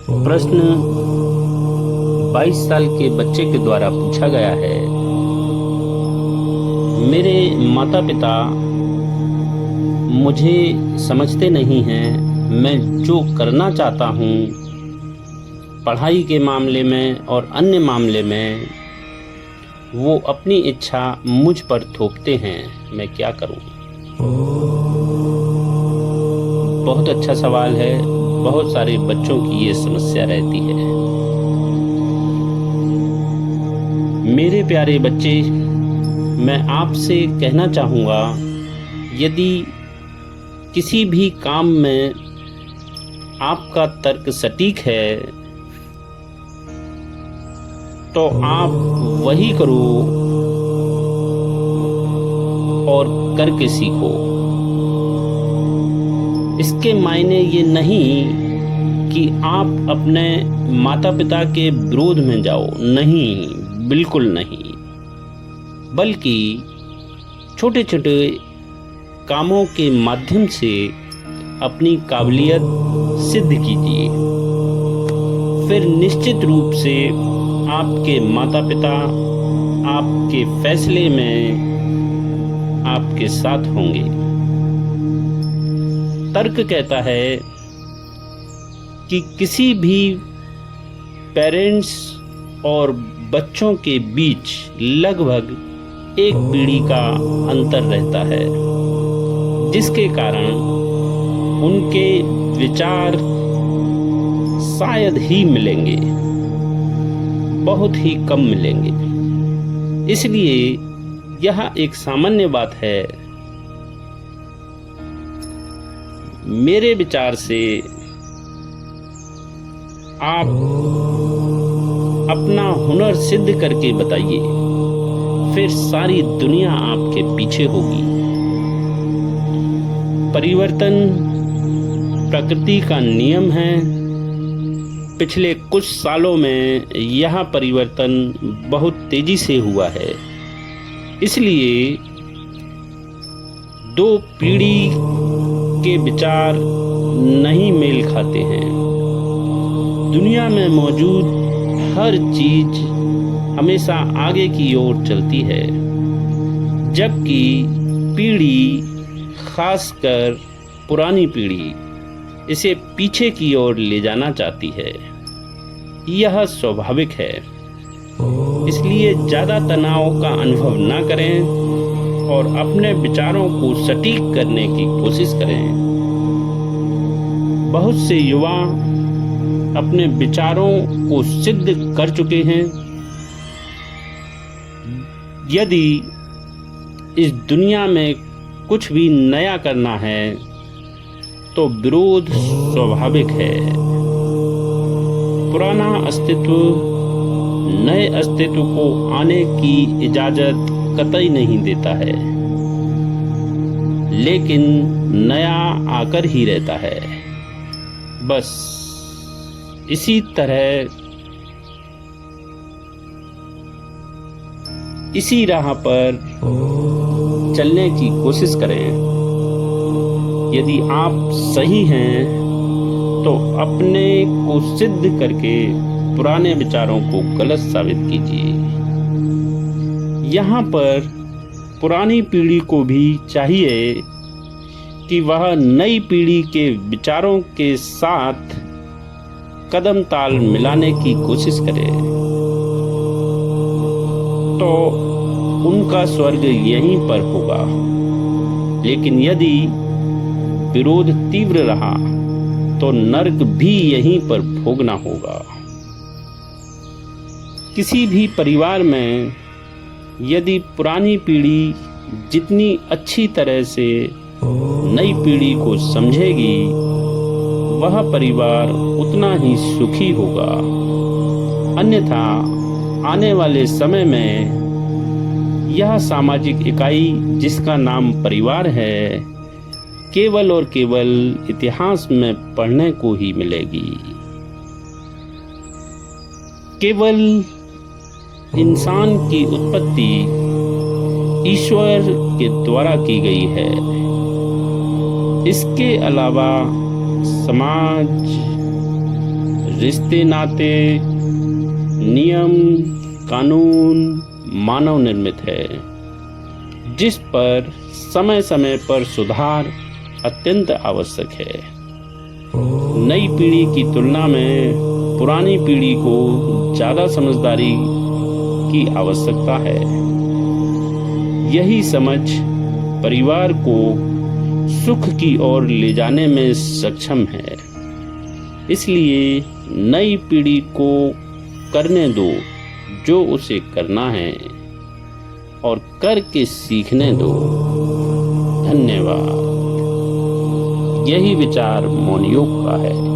प्रश्न 22 साल के बच्चे के द्वारा पूछा गया है। मेरे माता पिता मुझे समझते नहीं हैं। मैं जो करना चाहता हूँ पढ़ाई के मामले में और अन्य मामले में, वो अपनी इच्छा मुझ पर थोपते हैं। मैं क्या करूँ? बहुत अच्छा सवाल है। बहुत सारे बच्चों की ये समस्या रहती है। मेरे प्यारे बच्चे, मैं आपसे कहना चाहूँगा, यदि किसी भी काम में आपका तर्क सटीक है तो आप वही करो और करके सीखो। इसके मायने ये नहीं कि आप अपने माता पिता के विरोध में जाओ, नहीं, बिल्कुल नहीं। बल्कि छोटे छोटे कामों के माध्यम से अपनी काबिलियत सिद्ध कीजिए। फिर निश्चित रूप से आपके माता पिता आपके फैसले में आपके साथ होंगे। तर्क कहता है कि किसी भी पेरेंट्स और बच्चों के बीच लगभग एक पीढ़ी का अंतर रहता है, जिसके कारण उनके विचार शायद ही मिलेंगे, बहुत ही कम मिलेंगे। इसलिए यह एक सामान्य बात है। मेरे विचार से आप अपना हुनर सिद्ध करके बताइए, फिर सारी दुनिया आपके पीछे होगी। परिवर्तन प्रकृति का नियम है। पिछले कुछ सालों में यह परिवर्तन बहुत तेजी से हुआ है। इसलिए दो पीढ़ी के विचार नहीं मेल खाते हैं। दुनिया में मौजूद हर चीज हमेशा आगे की ओर चलती है, जबकि पीढ़ी, खासकर पुरानी पीढ़ी, इसे पीछे की ओर ले जाना चाहती है। यह स्वाभाविक है। इसलिए ज़्यादा तनाव का अनुभव ना करें और अपने विचारों को सटीक करने की कोशिश करें। बहुत से युवा अपने विचारों को सिद्ध कर चुके हैं। यदि इस दुनिया में कुछ भी नया करना है तो विरोध स्वाभाविक है। पुराना अस्तित्व नए अस्तित्व को आने की इजाजत कतई नहीं देता है, लेकिन नया आकर ही रहता है। बस इसी तरह इसी राह पर चलने की कोशिश करें। यदि आप सही हैं तो अपने को सिद्ध करके पुराने विचारों को गलत साबित कीजिए। यहाँ पर पुरानी पीढ़ी को भी चाहिए कि वह नई पीढ़ी के विचारों के साथ कदम ताल मिलाने की कोशिश करे, तो उनका स्वर्ग यहीं पर होगा। लेकिन यदि विरोध तीव्र रहा तो नर्क भी यहीं पर भोगना होगा। किसी भी परिवार में यदि पुरानी पीढ़ी जितनी अच्छी तरह से नई पीढ़ी को समझेगी, वह परिवार उतना ही सुखी होगा। अन्यथा आने वाले समय में यह सामाजिक इकाई जिसका नाम परिवार है, केवल और केवल इतिहास में पढ़ने को ही मिलेगी। केवल इंसान की उत्पत्ति ईश्वर के द्वारा की गई है। इसके अलावा समाज, रिश्ते नाते, नियम कानून मानव निर्मित है, जिस पर समय समय पर सुधार अत्यंत आवश्यक है। नई पीढ़ी की तुलना में पुरानी पीढ़ी को ज़्यादा समझदारी की आवश्यकता है। यही समझ परिवार को सुख की ओर ले जाने में सक्षम है। इसलिए नई पीढ़ी को करने दो जो उसे करना है और करके सीखने दो। धन्यवाद। यही विचार मौन योग का है।